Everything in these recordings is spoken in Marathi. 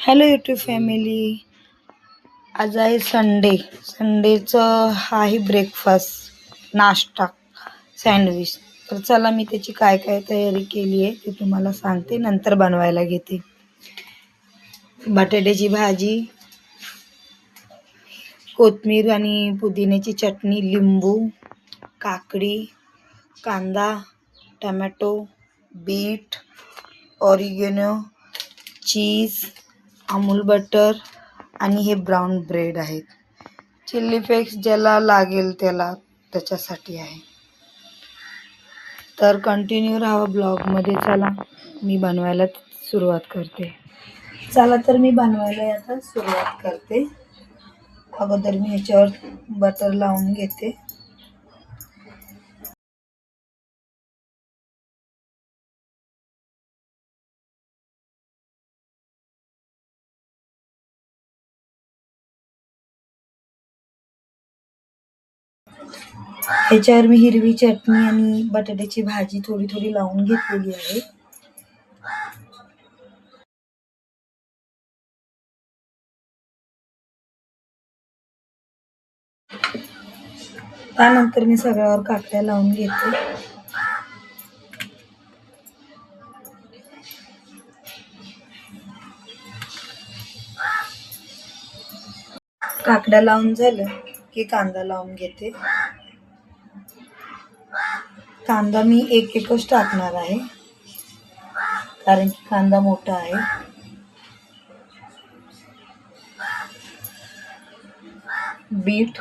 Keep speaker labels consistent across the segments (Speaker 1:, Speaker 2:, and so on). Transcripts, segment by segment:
Speaker 1: Hello YouTube family. आज आहे संडेचं आहे ब्रेकफास्ट, नाश्ता, सँडविच. तर चला मी त्याची काय काय तयारी केली आहे ते तुम्हाला सांगते, नंतर बनवायला घेते. बटाट्याची भाजी, कोथिंबीर आणि पुदिन्याची चटणी, लिंबू, काकडी, कांदा, टमॅटो, बीट, ऑरिगेनो, चीज, अमूल बटर आणि हे ब्राऊन ब्रेड आहेत. चिल्ली फ्लेक्स ज्याला लागेल त्याच्यासाठी आहे. तर कंटिन्यू राहा ब्लॉगमध्ये. चला मी बनवायला सुरुवात करते. तर मी बनवायला आता सुरुवात करते. अगोदर मी ह्याच्यावर बटर लावून घेते. ह्याच्यावर मी हिरवी चटणी आणि बटाट्याची भाजी थोडी थोडी लावून घेतलेली आहे. त्यानंतर मी सगळ्यावर काकड्या लावून घेते. काकड्या लावून झालं की कांदा लावून घेते. कांदा मी एकच टाकणार आहे, कारण की कांदा मोठा आहे. बीट,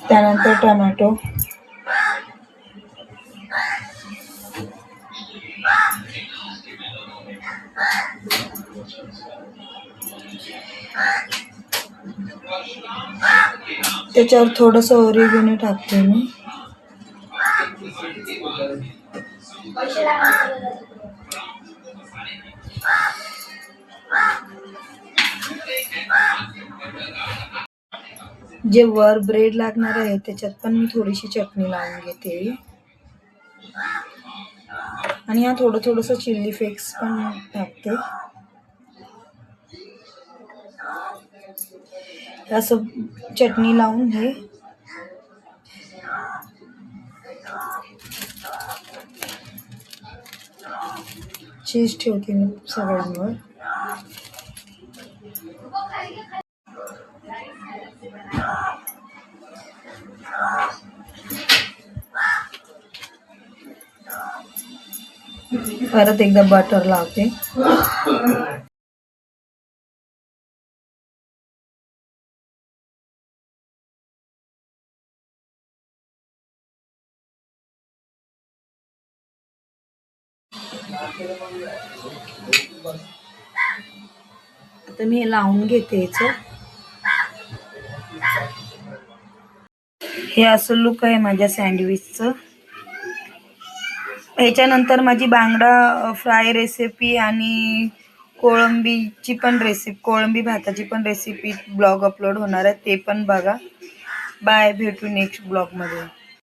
Speaker 1: त्यानंतर टोमॅटो, त्याच्यावर थोडंसं ऑरिगेनो टाकते मी. जे वर ब्रेड लागणार आहे त्याच्यात पण मी थोडीशी चटणी लावून घेते. आणि हा थोडंसं चिल्ली फ्लेक्स पण टाकते. असं चटणी लावून हे चीज ठेवते मी सगळ्यांवर. परत एकदा बटर लावते. आता मी हे लावून घेते. हे असं लुक आहे माझ्या सँडविचचं. ह्याच्यानंतर माझी बांगडा फ्राय रेसिपी आणि कोळंबी भाताची पण रेसिपी ब्लॉग अपलोड होणार आहे, ते पण बघा. बाय, भेटू नेक्स्ट ब्लॉगमध्ये.